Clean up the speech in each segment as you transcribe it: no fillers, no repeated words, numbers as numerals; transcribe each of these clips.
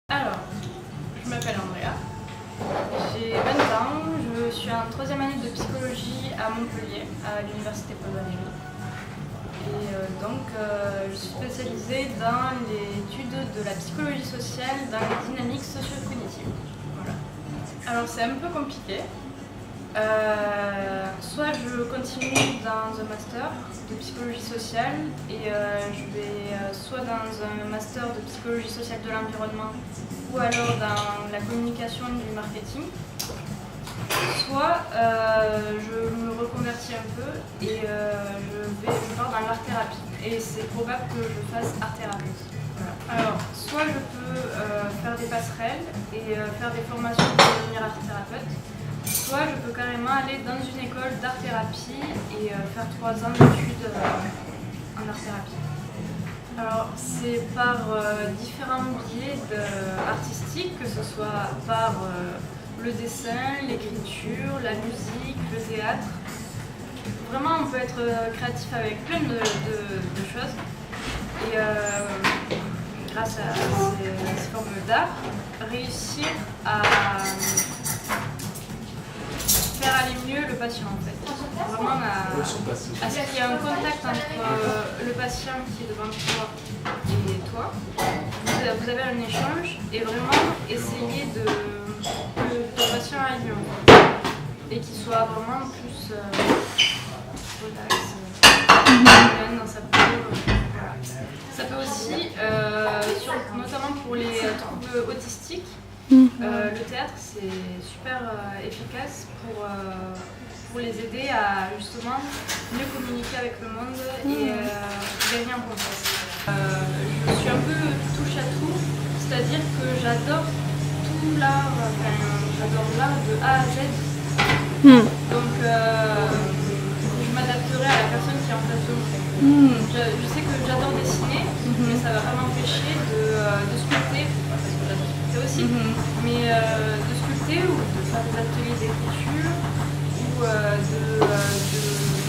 Alors, je m'appelle Andrea, j'ai 20 ans, je suis en 3e année de psychologie à Montpellier, à l'université Paul Valéry. Et je suis spécialisée dans l'étude de la psychologie sociale dans les dynamiques socio-cognitives. Voilà. Alors c'est un peu compliqué. Soit je continue dans un master de psychologie sociale et je vais soit dans un master de psychologie sociale de l'environnement ou alors dans la communication du marketing, soit je me reconvertis un peu et je pars dans l'art-thérapie et c'est probable que je fasse art-thérapie. Voilà. Alors, soit je peux faire des passerelles et faire des formations pour devenir art-thérapeute, soit je peux carrément aller dans une école d'art-thérapie et faire 3 ans d'études en art-thérapie. Alors, c'est par différents biais artistiques, que ce soit par le dessin, l'écriture, la musique, le théâtre. Vraiment, on peut être créatif avec plein de choses. Et grâce à ces formes d'art, réussir à faire aller mieux le patient en fait. Vraiment à ce qu'il y ait un contact entre le patient qui est devant toi et toi. Vous avez un échange et vraiment essayer que ton patient aille mieux en fait. Et qu'il soit vraiment plus relax, bien dans sa peau. Voilà. Ça peut aussi, notamment pour les troubles autistiques, le théâtre c'est super efficace pour les aider à justement mieux communiquer avec le monde et gagner en confiance. Je suis un peu touche à tout, c'est-à-dire que j'adore tout l'art, j'adore l'art de A à Z. Donc je m'adapterai à la personne qui est en face de moi. Je sais que j'adore dessiner, mais ça ne va pas m'empêcher de sculpter, parce que j'adore sculpter aussi, mais de sculpter ou de faire des ateliers d'écriture ou de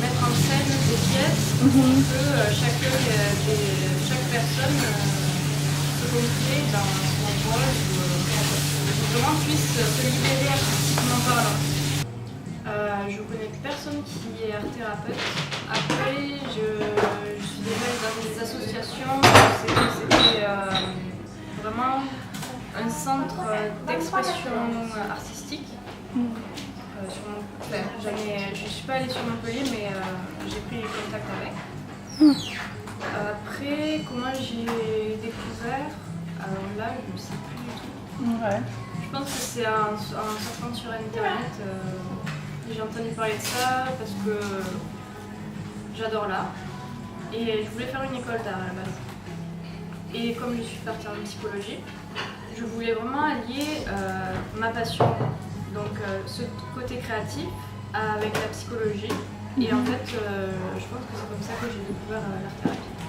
mettre en scène des pièces pour que chaque personne se complète dans son rôle ou vraiment puisse se libérer artistiquement parlant. Je connais personne qui est art-thérapeute. Après, je suis déjà dans des associations, je sais que c'était vraiment un centre d'expression artistique. Je ne suis pas allée sur Montpellier, mais j'ai pris contact avec. Après, comment j'ai découvert, alors là, je ne sais plus du tout. Ouais. Je pense que c'est en sortant sur internet. J'ai entendu parler de ça parce que j'adore l'art et je voulais faire une école d'art à la base. Et comme je suis partie en psychologie, je voulais vraiment allier ma passion, donc ce côté créatif, avec la psychologie. Et en fait, je pense que c'est comme ça que j'ai découvert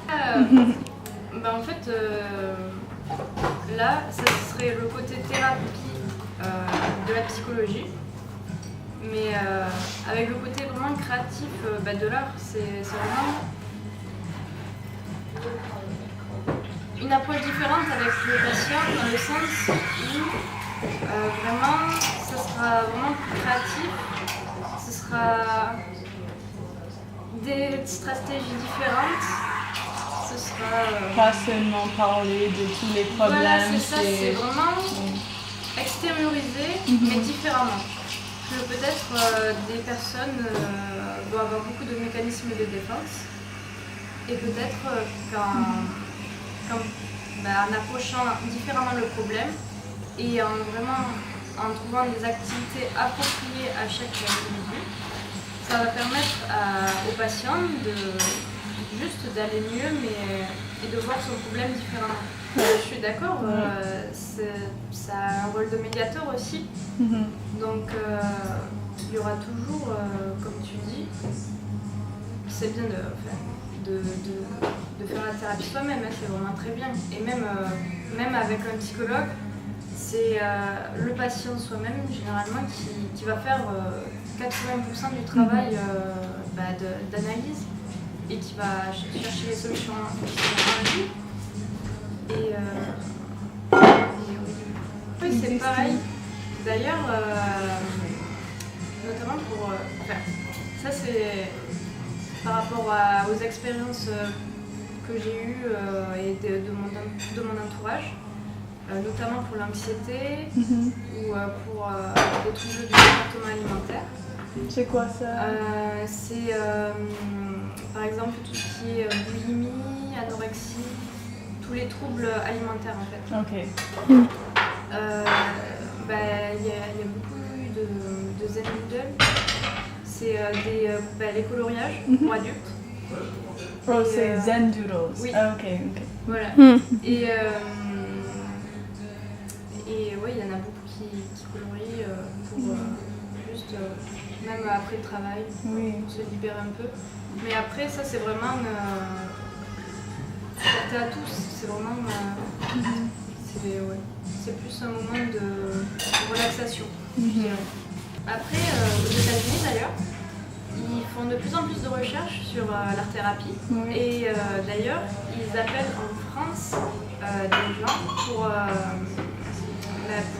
l'art-thérapie. En fait, là, ça serait le côté thérapie de la psychologie. Mais avec le côté vraiment créatif de l'art, c'est vraiment une approche différente avec le patient dans le sens où vraiment ça sera vraiment plus créatif, ce sera des stratégies différentes, ce sera pas seulement parler de tous les problèmes. Voilà, c'est ça, c'est vraiment extérioriser mais différemment. Que peut-être des personnes doivent avoir beaucoup de mécanismes de défense et peut-être en approchant différemment le problème et en trouvant des activités appropriées à chaque individu, ça va permettre aux patients juste d'aller mieux et de voir son problème différemment. Je suis d'accord, ça a un rôle de médiateur aussi. Donc il y aura toujours, comme tu dis, c'est bien de faire la thérapie soi-même, c'est vraiment très bien. Et même avec un psychologue, c'est le patient soi-même généralement qui va faire 80% du travail d'analyse et qui va chercher les solutions en lui. Et c'est pareil. D'ailleurs, notamment pour... enfin, ça c'est par rapport aux expériences que j'ai eues et de mon entourage, notamment pour l'anxiété ou pour des troubles du comportement alimentaire. C'est quoi ça? C'est par exemple tout ce qui est boulimie, anorexie, tous les troubles alimentaires en fait. Ok. Il y a beaucoup de Zen Doodle. C'est les coloriages pour adultes. Oh, c'est Zen Doodles. Oui. Ah, ok. Voilà. Et ouais, il y en a beaucoup qui colorient pour juste, même après le travail, se libérer un peu. Mais après, ça c'est vraiment adapté à tous. C'est vraiment c'est plus un moment de relaxation. Après, aux États-Unis d'ailleurs, ils font de plus en plus de recherches sur l'art-thérapie. Et d'ailleurs, ils appellent en France des gens pour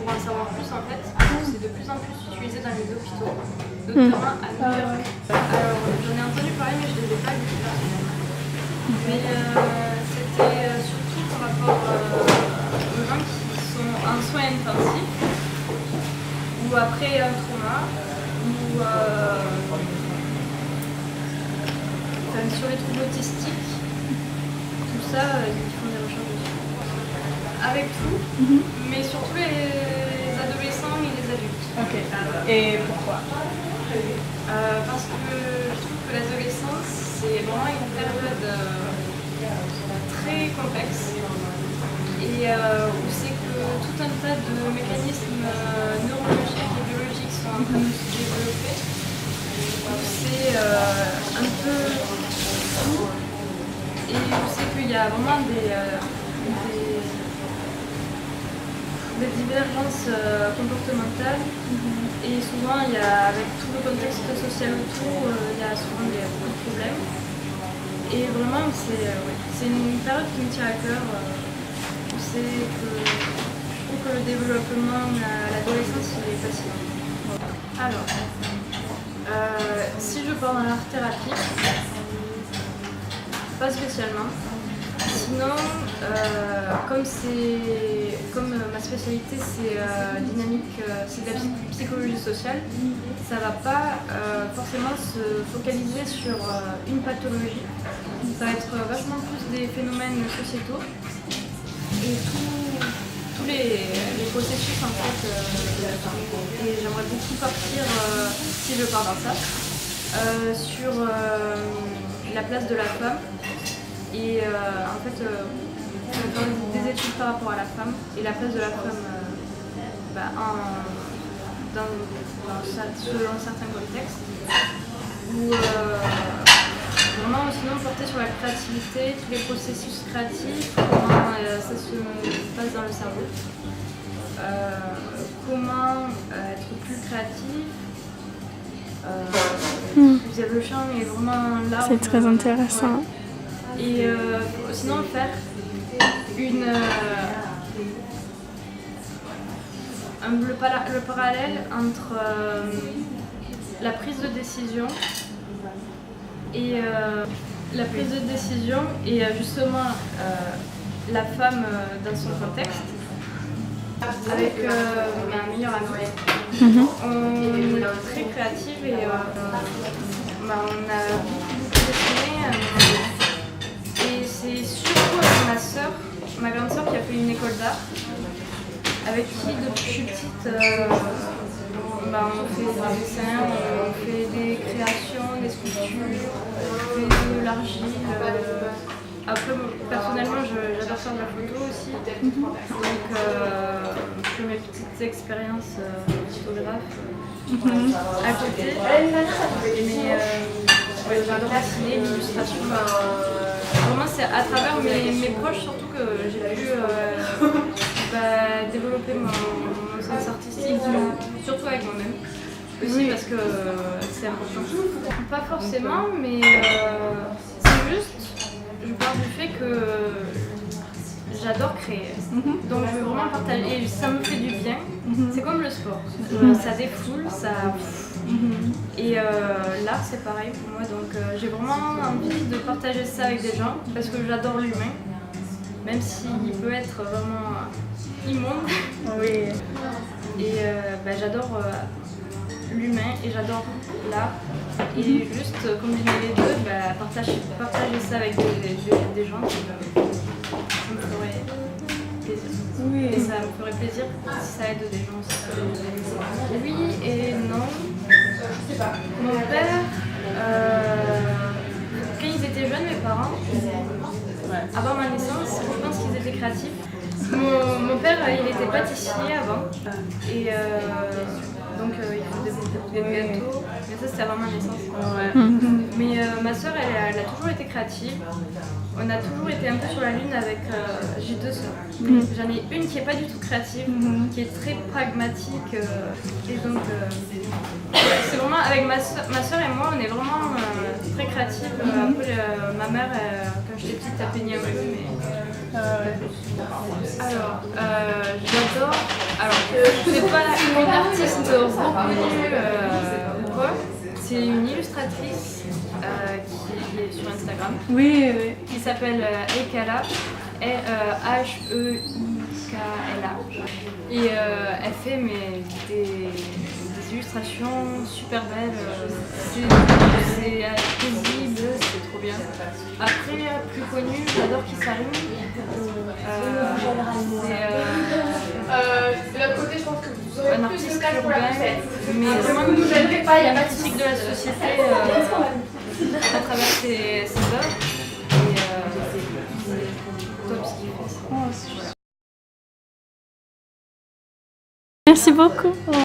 en savoir plus en fait. C'est de plus en plus utilisé dans les hôpitaux, notamment à New York. Alors, j'en ai entendu parler, mais je ne les ai pas vus personnellement. Mais c'était surtout par rapport aux gens qui sont en soins intensifs ou après un trauma ou sur les troubles autistiques. Tout ça, ils font des recherches dessus. Avec tout, mais surtout les adolescents et les adultes. Ok. Et pourquoi? Parce que je trouve que l'adolescence, c'est vraiment une période très complexe et où c'est que tout un tas de mécanismes neurologiques et biologiques sont en train de se développer. C'est un peu fou et où c'est qu'il y a vraiment des divergences comportementales et souvent avec tout le contexte social autour, il y a souvent beaucoup de problèmes et vraiment c'est une période qui me tient à cœur. Je trouve que le développement à l'adolescence il est fascinant. Alors, si je pars dans l'art-thérapie, pas spécialement. Sinon, comme ma spécialité c'est dynamique, c'est de la psychologie sociale, ça va pas forcément se focaliser sur une pathologie. Ça va être vachement plus des phénomènes sociétaux et tous les processus en fait. Et j'aimerais beaucoup partir, si je pars dans ça, sur la place de la femme. Et en fait, faire des études par rapport à la femme et la place de la femme selon certains contextes. Ou vraiment sinon porter sur la créativité, tous les processus créatifs, comment ça se passe dans le cerveau, comment être plus créatif. Le champ est vraiment large. C'est très intéressant. Ouais. Et sinon faire le parallèle entre la prise de décision et justement la femme dans son contexte. Avec ma meilleure amie, on est très créative et on a beaucoup dessiné. Et c'est surtout avec ma grande sœur qui a fait une école d'art, avec qui depuis que je suis petite, on fait des dessins, on fait des créations, des sculptures, on fait de l'argile. Après, personnellement, j'adore faire de la photo aussi, donc je fais mes petites expériences photographe à côté. Mais j'adore dessiner, l'illustration. Vraiment, c'est à travers mes proches surtout que j'ai pu développer mon sens artistique, surtout avec moi-même. Aussi parce que c'est important. Pas forcément, mais c'est juste, je pars du fait que j'adore créer. Donc je veux vraiment partager, et ça me fait du bien. C'est comme le sport, ça défoule, ça... Et l'art c'est pareil pour moi, donc j'ai vraiment envie de partager ça avec des gens parce que j'adore l'humain, même s'il peut être vraiment immonde. Oui. Et j'adore l'humain et j'adore l'art. Et juste combiner les deux, partager ça avec des gens, ça me ferait plaisir. Oui. Et ça me ferait plaisir si ça aide des gens aussi. Oui et non. Mon père, quand ils étaient jeunes, mes parents, avant ma naissance, je pense qu'ils étaient créatifs. Mon père, il était pâtissier avant. Et donc il faisait des gâteaux. Mais ça, c'était avant ma naissance. Mais ma soeur, elle a toujours été créative. On a toujours été un peu sur la lune avec... j'ai 2 sœurs. J'en ai une qui n'est pas du tout créative, qui est très pragmatique. Et donc, c'est vraiment... Avec ma soeur et moi, on est vraiment très créatifs. Après, ma mère, quand j'étais petite, elle peignait un peu, mais... Alors, j'adore... Alors, je ne suis pas une artiste reconnue ou quoi. C'est une illustratrice qui est sur Instagram. Oui, oui. Qui s'appelle Ekala, Heikla. Et elle fait des illustrations super belles. C'est paisible, c'est trop bien. Après, plus connu, j'adore Kisarine. De l'autre côté, je pense que vous aurez un plus de artiste place pour la urbain, poussette. mais vraiment Vous ne gênerez pas, il n'y a pas de critique de la société à travers ses œuvres. Et c'est top ce qu'il fait. Oh, c'est Merci beaucoup.